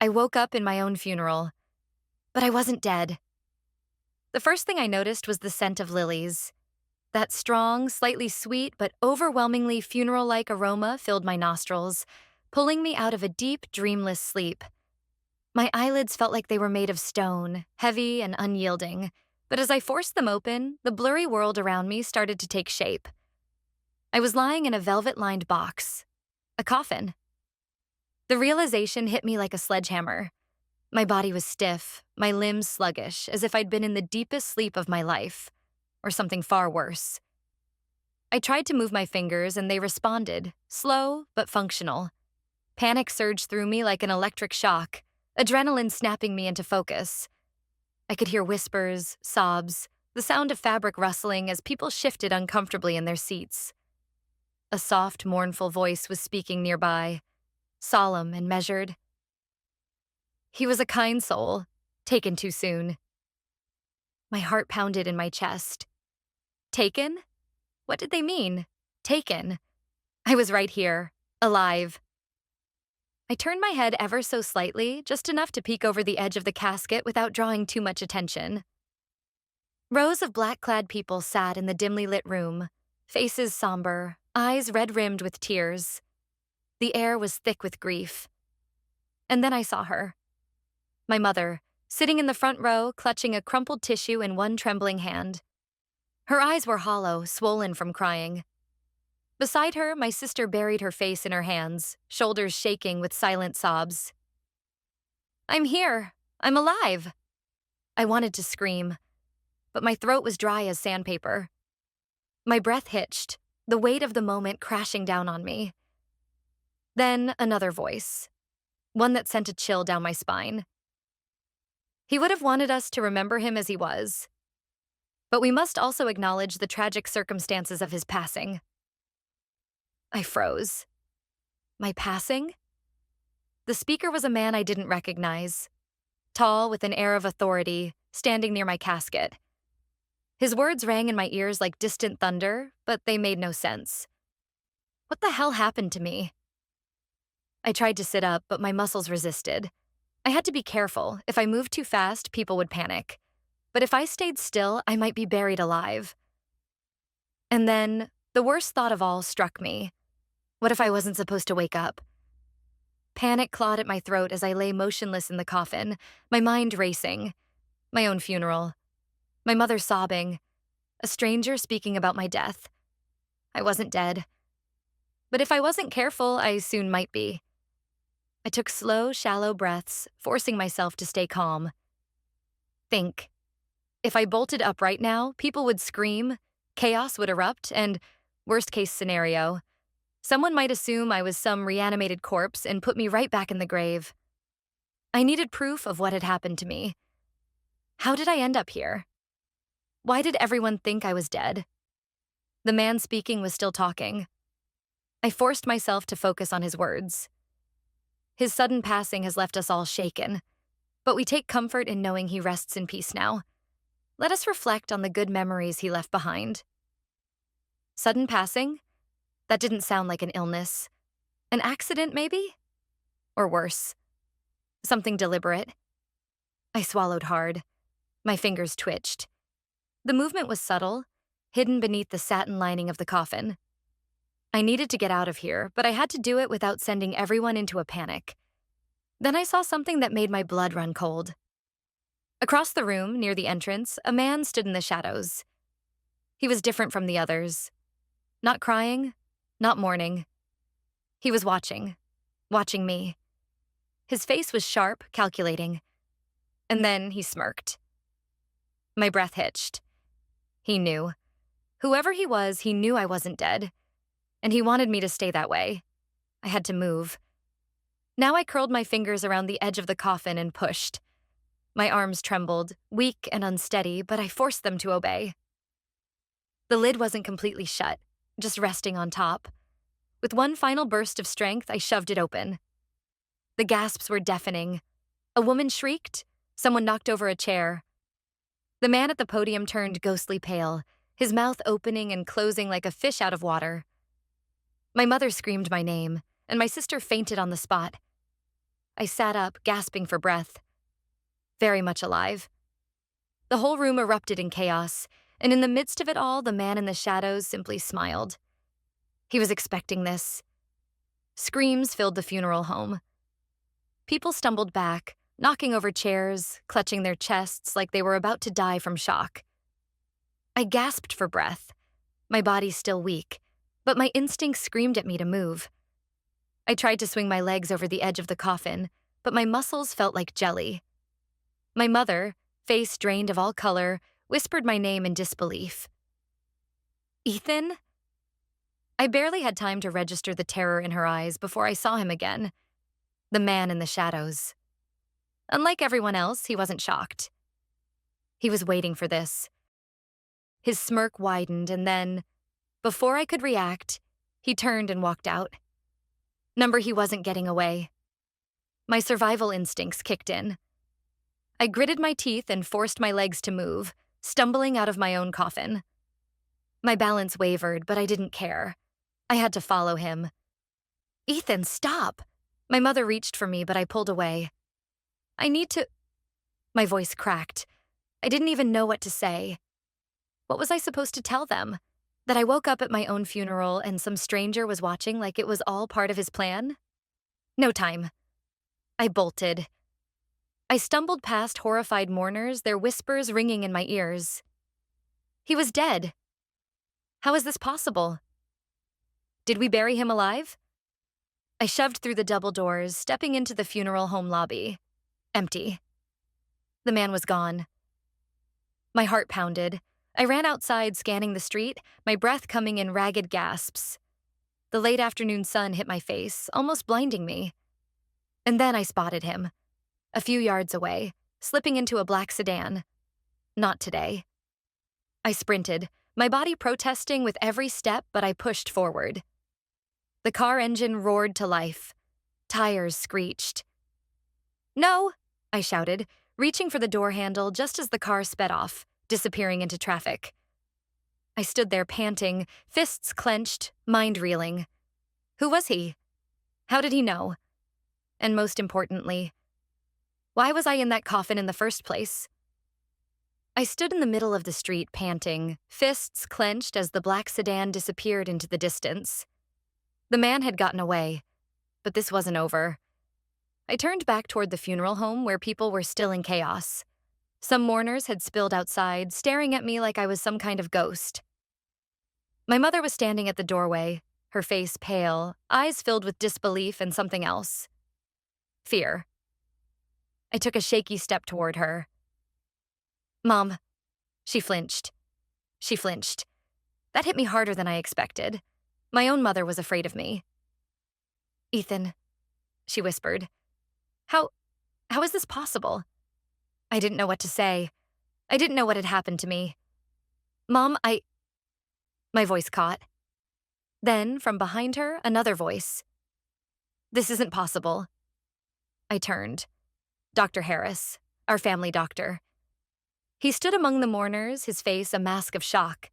I woke up in my own funeral, but I wasn't dead. The first thing I noticed was the scent of lilies. That strong, slightly sweet, but overwhelmingly funeral-like aroma filled my nostrils, pulling me out of a deep, dreamless sleep. My eyelids felt like they were made of stone, heavy and unyielding, but as I forced them open, the blurry world around me started to take shape. I was lying in a velvet-lined box, a coffin. The realization hit me like a sledgehammer. My body was stiff, my limbs sluggish, as if I'd been in the deepest sleep of my life, or something far worse. I tried to move my fingers and they responded, slow but functional. Panic surged through me like an electric shock, adrenaline snapping me into focus. I could hear whispers, sobs, the sound of fabric rustling as people shifted uncomfortably in their seats. A soft, mournful voice was speaking nearby, solemn and measured. He was a kind soul, taken too soon. My heart pounded in my chest. Taken? What did they mean? Taken? I was right here, alive. I turned my head ever so slightly, just enough to peek over the edge of the casket without drawing too much attention. Rows of black-clad people sat in the dimly lit room, faces somber, eyes red-rimmed with tears. The air was thick with grief. And then I saw her. My mother, sitting in the front row, clutching a crumpled tissue in one trembling hand. Her eyes were hollow, swollen from crying. Beside her, my sister buried her face in her hands, shoulders shaking with silent sobs. "I'm here. I'm alive." I wanted to scream, but my throat was dry as sandpaper. My breath hitched, the weight of the moment crashing down on me. Then another voice, one that sent a chill down my spine. He would have wanted us to remember him as he was, but we must also acknowledge the tragic circumstances of his passing. I froze. My passing? The speaker was a man I didn't recognize, tall with an air of authority, standing near my casket. His words rang in my ears like distant thunder, but they made no sense. What the hell happened to me? I tried to sit up, but my muscles resisted. I had to be careful. If I moved too fast, people would panic. But if I stayed still, I might be buried alive. And then, the worst thought of all struck me. What if I wasn't supposed to wake up? Panic clawed at my throat as I lay motionless in the coffin, my mind racing. My own funeral. My mother sobbing. A stranger speaking about my death. I wasn't dead. But if I wasn't careful, I soon might be. I took slow, shallow breaths, forcing myself to stay calm. Think. If I bolted up right now, people would scream, chaos would erupt, and, worst case scenario, someone might assume I was some reanimated corpse and put me right back in the grave. I needed proof of what had happened to me. How did I end up here? Why did everyone think I was dead? The man speaking was still talking. I forced myself to focus on his words. His sudden passing has left us all shaken, but we take comfort in knowing he rests in peace now. Let us reflect on the good memories he left behind. Sudden passing? That didn't sound like an illness. An accident, maybe? Or worse. Something deliberate. I swallowed hard. My fingers twitched. The movement was subtle, hidden beneath the satin lining of the coffin. I needed to get out of here, but I had to do it without sending everyone into a panic. Then I saw something that made my blood run cold. Across the room, near the entrance, a man stood in the shadows. He was different from the others. Not crying, not mourning. He was watching me. His face was sharp, calculating. And then he smirked. My breath hitched. He knew. Whoever he was, he knew I wasn't dead. And he wanted me to stay that way. I had to move. Now I curled my fingers around the edge of the coffin and pushed. My arms trembled, weak and unsteady, but I forced them to obey. The lid wasn't completely shut, just resting on top. With one final burst of strength, I shoved it open. The gasps were deafening. A woman shrieked. Someone knocked over a chair. The man at the podium turned ghostly pale, his mouth opening and closing like a fish out of water. My mother screamed my name, and my sister fainted on the spot. I sat up, gasping for breath. Very much alive. The whole room erupted in chaos, and in the midst of it all, the man in the shadows simply smiled. He was expecting this. Screams filled the funeral home. People stumbled back, knocking over chairs, clutching their chests like they were about to die from shock. I gasped for breath, my body still weak, but my instincts screamed at me to move. I tried to swing my legs over the edge of the coffin, but my muscles felt like jelly. My mother, face drained of all color, whispered my name in disbelief. Ethan? I barely had time to register the terror in her eyes before I saw him again. The man in the shadows. Unlike everyone else, he wasn't shocked. He was waiting for this. His smirk widened, and then, before I could react, he turned and walked out. He wasn't getting away. My survival instincts kicked in. I gritted my teeth and forced my legs to move, stumbling out of my own coffin. My balance wavered, but I didn't care. I had to follow him. Ethan, stop! My mother reached for me, but I pulled away. I need to... My voice cracked. I didn't even know what to say. What was I supposed to tell them? That I woke up at my own funeral and some stranger was watching like it was all part of his plan? No time. I bolted. I stumbled past horrified mourners, their whispers ringing in my ears. He was dead. How is this possible? Did we bury him alive? I shoved through the double doors, stepping into the funeral home lobby. Empty. The man was gone. My heart pounded. I ran outside, scanning the street, my breath coming in ragged gasps. The late afternoon sun hit my face, almost blinding me. And then I spotted him, a few yards away, slipping into a black sedan. Not today. I sprinted, my body protesting with every step, but I pushed forward. The car engine roared to life. Tires screeched. No, I shouted, reaching for the door handle just as the car sped off, disappearing into traffic. I stood there panting, fists clenched, mind reeling. Who was he? How did he know? And most importantly, why was I in that coffin in the first place? I stood in the middle of the street panting, fists clenched as the black sedan disappeared into the distance. The man had gotten away, but this wasn't over. I turned back toward the funeral home where people were still in chaos. Some mourners had spilled outside, staring at me like I was some kind of ghost. My mother was standing at the doorway, her face pale, eyes filled with disbelief and something else. Fear. I took a shaky step toward her. Mom. She flinched. She flinched. That hit me harder than I expected. My own mother was afraid of me. Ethan, she whispered. How is this possible? I didn't know what to say. I didn't know what had happened to me. Mom, My voice caught. Then, from behind her, another voice. This isn't possible. I turned. Dr. Harris, our family doctor. He stood among the mourners, his face a mask of shock.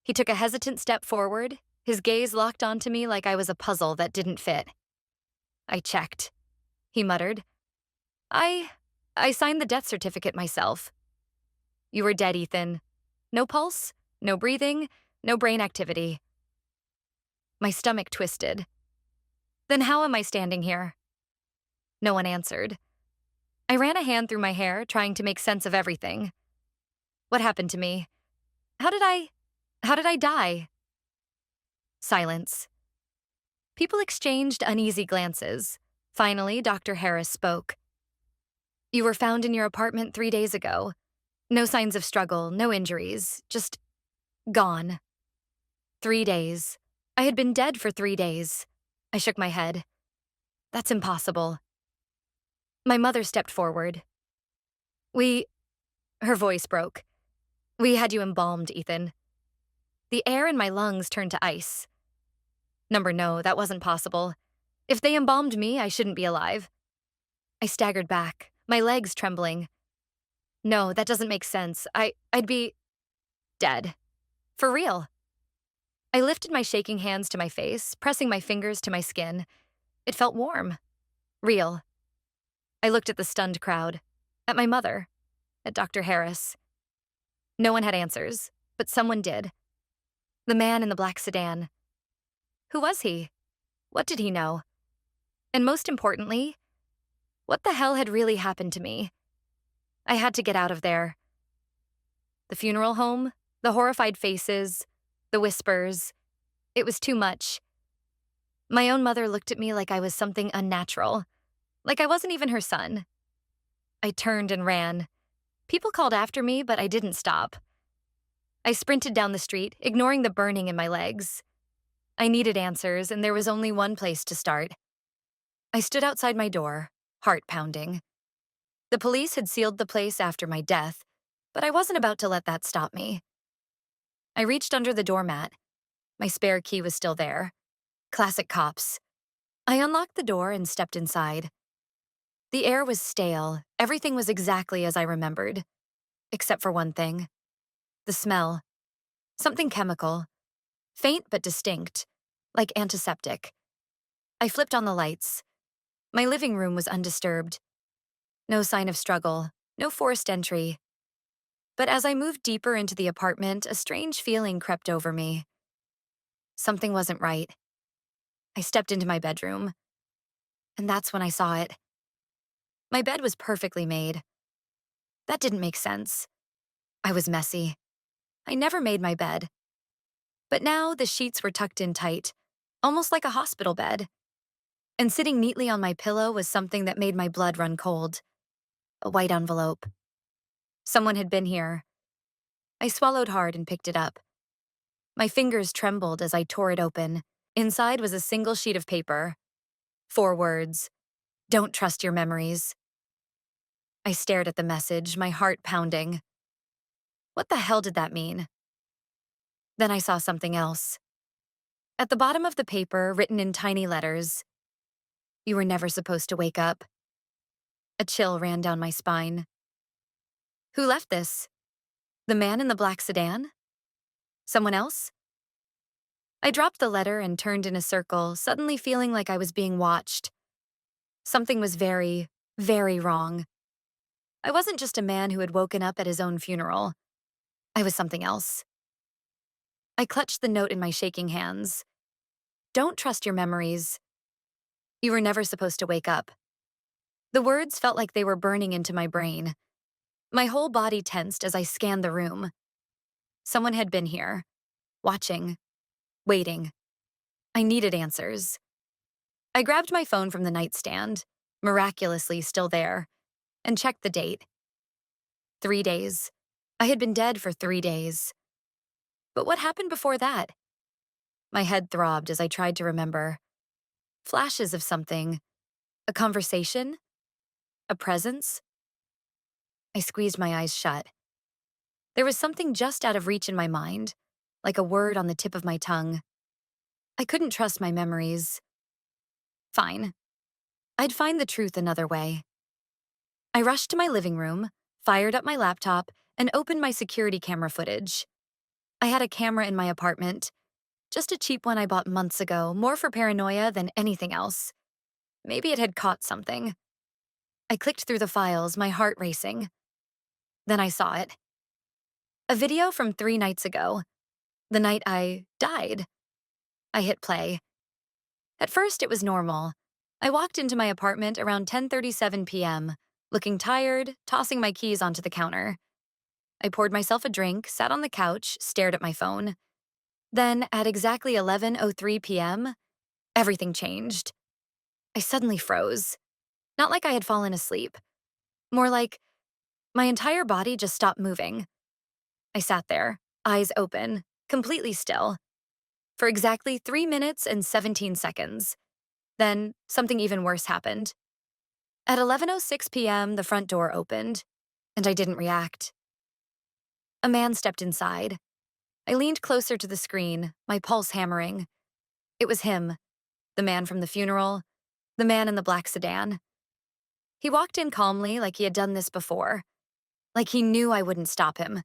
He took a hesitant step forward, his gaze locked onto me like I was a puzzle that didn't fit. I checked. He muttered. I signed the death certificate myself. You were dead, Ethan. No pulse, no breathing, no brain activity. My stomach twisted. Then how am I standing here? No one answered. I ran a hand through my hair, trying to make sense of everything. What happened to me? How did I die? Silence. People exchanged uneasy glances. Finally, Dr. Harris spoke. You were found in your apartment 3 days ago. No signs of struggle, no injuries, just gone. 3 days. I had been dead for 3 days. I shook my head. That's impossible. My mother stepped forward. Her voice broke. We had you embalmed, Ethan. The air in my lungs turned to ice. No, that wasn't possible. If they embalmed me, I shouldn't be alive. I staggered back, my legs trembling. No, that doesn't make sense. I'd be dead. For real. I lifted my shaking hands to my face, pressing my fingers to my skin. It felt warm. Real. I looked at the stunned crowd, at my mother, at Dr. Harris. No one had answers, but someone did. The man in the black sedan. Who was he? What did he know? And most importantly, what the hell had really happened to me? I had to get out of there. The funeral home, the horrified faces, the whispers. It was too much. My own mother looked at me like I was something unnatural, like I wasn't even her son. I turned and ran. People called after me, but I didn't stop. I sprinted down the street, ignoring the burning in my legs. I needed answers, and there was only one place to start. I stood outside my door, heart pounding. The police had sealed the place after my death, but I wasn't about to let that stop me. I reached under the doormat. My spare key was still there. Classic cops. I unlocked the door and stepped inside. The air was stale. Everything was exactly as I remembered. Except for one thing. The smell. Something chemical. Faint but distinct. Like antiseptic. I flipped on the lights. My living room was undisturbed. No sign of struggle. No forced entry. But as I moved deeper into the apartment, a strange feeling crept over me. Something wasn't right. I stepped into my bedroom. And that's when I saw it. My bed was perfectly made. That didn't make sense. I was messy. I never made my bed. But now the sheets were tucked in tight, almost like a hospital bed. And sitting neatly on my pillow was something that made my blood run cold. A white envelope. Someone had been here. I swallowed hard and picked it up. My fingers trembled as I tore it open. Inside was a single sheet of paper. 4 words. Don't trust your memories. I stared at the message, my heart pounding. What the hell did that mean? Then I saw something else. At the bottom of the paper, written in tiny letters, you were never supposed to wake up. A chill ran down my spine. Who left this? The man in the black sedan? Someone else? I dropped the letter and turned in a circle, suddenly feeling like I was being watched. Something was very, very wrong. I wasn't just a man who had woken up at his own funeral. I was something else. I clutched the note in my shaking hands. Don't trust your memories. You were never supposed to wake up. The words felt like they were burning into my brain. My whole body tensed as I scanned the room. Someone had been here, watching, waiting. I needed answers. I grabbed my phone from the nightstand, miraculously still there, and checked the date. 3 days. I had been dead for 3 days. But what happened before that? My head throbbed as I tried to remember. Flashes of something. A conversation? A presence? I squeezed my eyes shut. There was something just out of reach in my mind, like a word on the tip of my tongue. I couldn't trust my memories. Fine. I'd find the truth another way. I rushed to my living room, fired up my laptop, and opened my security camera footage. I had a camera in my apartment, just a cheap one I bought months ago, more for paranoia than anything else. Maybe it had caught something. I clicked through the files, my heart racing. Then I saw it. A video from 3 nights ago, the night I died. I hit play. At first, it was normal. I walked into my apartment around 10:37 p.m., looking tired, tossing my keys onto the counter. I poured myself a drink, sat on the couch, stared at my phone. Then, at exactly 11:03 p.m., everything changed. I suddenly froze. Not like I had fallen asleep. More like my entire body just stopped moving. I sat there, eyes open, completely still, for exactly 3 minutes and 17 seconds. Then, something even worse happened. At 11:06 p.m., the front door opened, and I didn't react. A man stepped inside. I leaned closer to the screen, my pulse hammering. It was him, the man from the funeral, the man in the black sedan. He walked in calmly like he had done this before, like he knew I wouldn't stop him.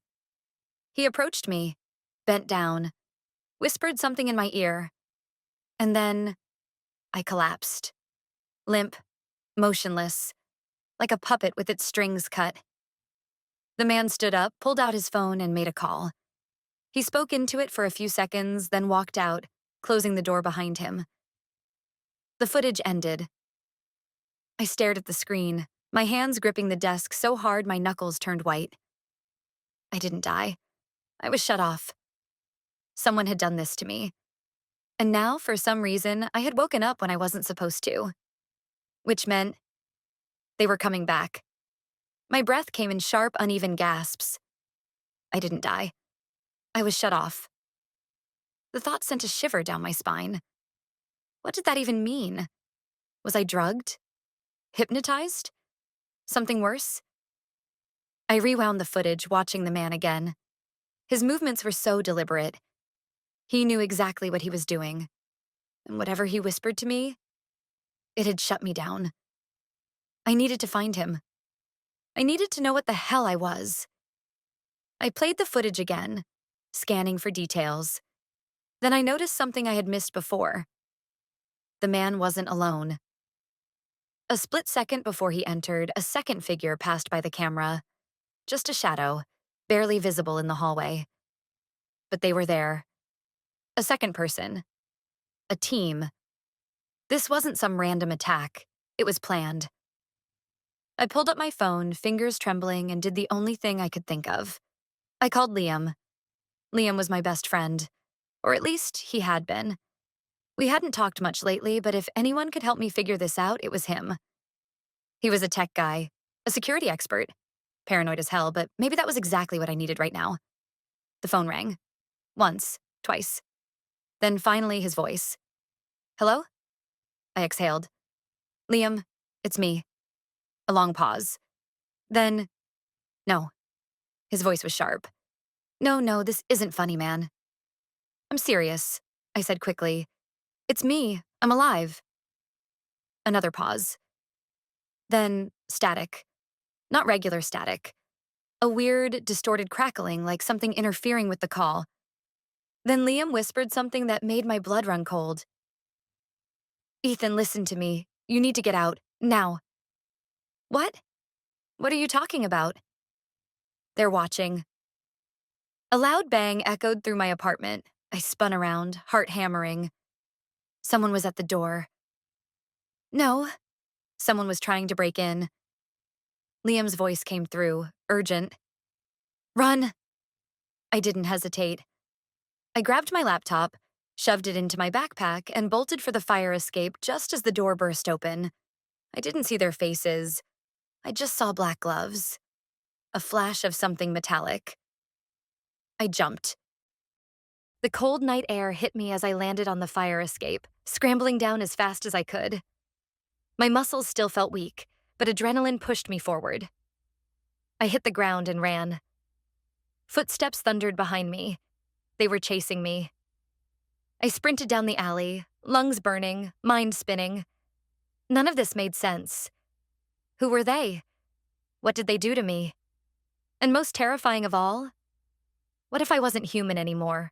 He approached me, bent down, whispered something in my ear, and then I collapsed. Limp, motionless. like a puppet with its strings cut. The man stood up, pulled out his phone, and made a call. He spoke into it for a few seconds, then walked out, closing the door behind him. The footage ended. I stared at the screen, my hands gripping the desk so hard my knuckles turned white. I didn't die. I was shut off. Someone had done this to me. And now, for some reason, I had woken up when I wasn't supposed to. Which meant they were coming back. My breath came in sharp, uneven gasps. I didn't die. I was shut off. The thought sent a shiver down my spine. What did that even mean? Was I drugged? Hypnotized? Something worse? I rewound the footage, watching the man again. His movements were so deliberate. He knew exactly what he was doing. And whatever he whispered to me, it had shut me down. I needed to find him. I needed to know what the hell I was. I played the footage again, scanning for details. Then I noticed something I had missed before. The man wasn't alone. A split second before he entered, a second figure passed by the camera. Just a shadow, barely visible in the hallway. But they were there. A second person. A team. This wasn't some random attack. It was planned. I pulled up my phone, fingers trembling, and did the only thing I could think of. I called Liam. Liam was my best friend. Or at least, he had been. We hadn't talked much lately, but if anyone could help me figure this out, it was him. He was a tech guy, a security expert. Paranoid as hell, but maybe that was exactly what I needed right now. The phone rang. Once, twice. Then finally his voice. Hello? I exhaled. Liam, it's me. A long pause. Then, no. His voice was sharp. No, this isn't funny, man. I'm serious, I said quickly. It's me. I'm alive. Another pause. Then static. Not regular static. A weird, distorted crackling like something interfering with the call. Then Liam whispered something that made my blood run cold. Ethan, listen to me. You need to get out. Now. What? What are you talking about? They're watching. A loud bang echoed through my apartment. I spun around, heart hammering. Someone was at the door. No. Someone was trying to break in. Liam's voice came through, urgent. Run! I didn't hesitate. I grabbed my laptop, shoved it into my backpack, and bolted for the fire escape just as the door burst open. I didn't see their faces. I just saw black gloves. A flash of something metallic. I jumped. The cold night air hit me as I landed on the fire escape, scrambling down as fast as I could. My muscles still felt weak, but adrenaline pushed me forward. I hit the ground and ran. Footsteps thundered behind me. They were chasing me. I sprinted down the alley, lungs burning, mind spinning. None of this made sense. Who were they? What did they do to me? And most terrifying of all, what if I wasn't human anymore?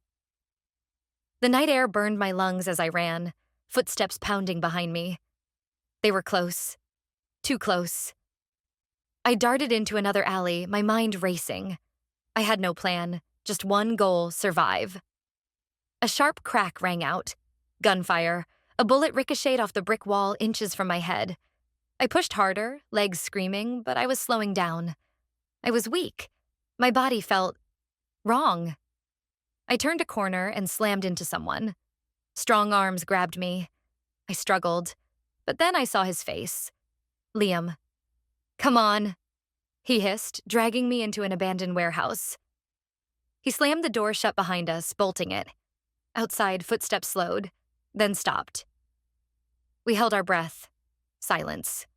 The night air burned my lungs as I ran, footsteps pounding behind me. They were close. Too close. I darted into another alley, my mind racing. I had no plan, just one goal: survive. A sharp crack rang out. Gunfire. A bullet ricocheted off the brick wall inches from my head. I pushed harder, legs screaming, but I was slowing down. I was weak. My body felt wrong. I turned a corner and slammed into someone. Strong arms grabbed me. I struggled, but then I saw his face. Liam. Come on, he hissed, dragging me into an abandoned warehouse. He slammed the door shut behind us, bolting it. Outside, footsteps slowed, then stopped. We held our breath. Silence.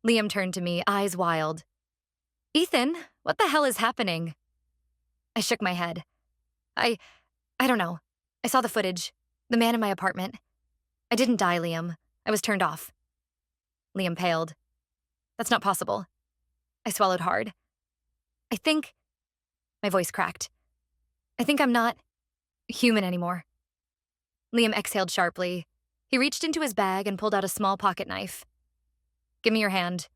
Liam turned to me, eyes wild. Ethan, what the hell is happening? I shook my head. I don't know. I saw the footage. The man in my apartment. I didn't die, Liam. I was turned off. Liam paled. That's not possible. I swallowed hard. I think... My voice cracked. I think I'm not human anymore. Liam exhaled sharply. He reached into his bag and pulled out a small pocket knife. Give me your hand.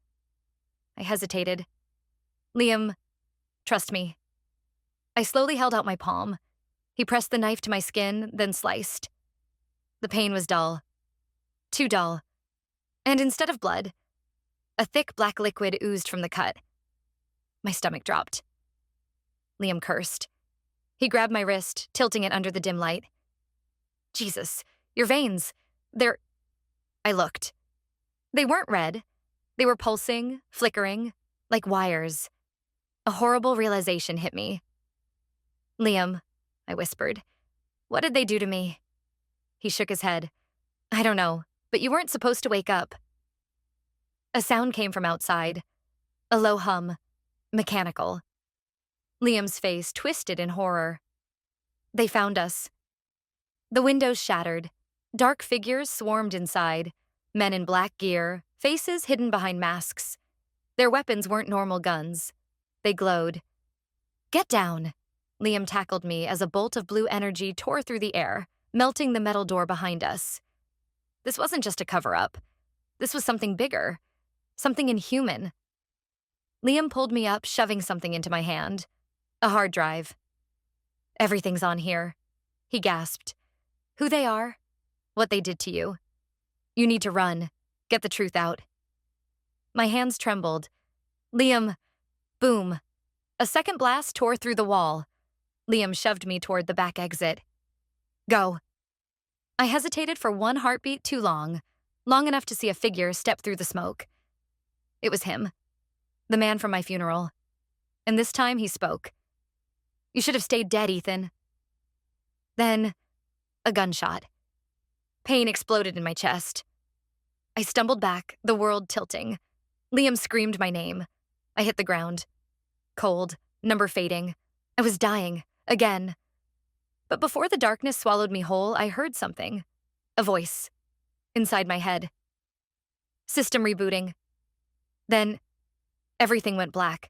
I hesitated. Liam, trust me. I slowly held out my palm. He pressed the knife to my skin, then sliced. The pain was dull. Too dull. And instead of blood, a thick black liquid oozed from the cut. My stomach dropped. Liam cursed. He grabbed my wrist, tilting it under the dim light. Jesus, your veins. They're... I looked. They weren't red. They were pulsing, flickering, like wires. A horrible realization hit me. Liam, I whispered, what did they do to me? He shook his head. I don't know, but you weren't supposed to wake up. A sound came from outside. A low hum. Mechanical. Liam's face twisted in horror. They found us. The windows shattered. Dark figures swarmed inside. Men in black gear, faces hidden behind masks. Their weapons weren't normal guns. They glowed. Get down! Liam tackled me as a bolt of blue energy tore through the air, melting the metal door behind us. This wasn't just a cover-up. This was something bigger. Something inhuman. Liam pulled me up, shoving something into my hand. A hard drive. Everything's on here, he gasped. Who they are, what they did to you. You need to run. Get the truth out. My hands trembled. Liam, boom. A second blast tore through the wall. Liam shoved me toward the back exit. Go. I hesitated for one heartbeat too long, long enough to see a figure step through the smoke. It was him, the man from my funeral. And this time he spoke. You should have stayed dead, Ethan. Then, a gunshot. Pain exploded in my chest. I stumbled back, the world tilting. Liam screamed my name. I hit the ground. Cold, number fading. I was dying, again. But before the darkness swallowed me whole, I heard something. A voice. Inside my head. System rebooting. Then, everything went black.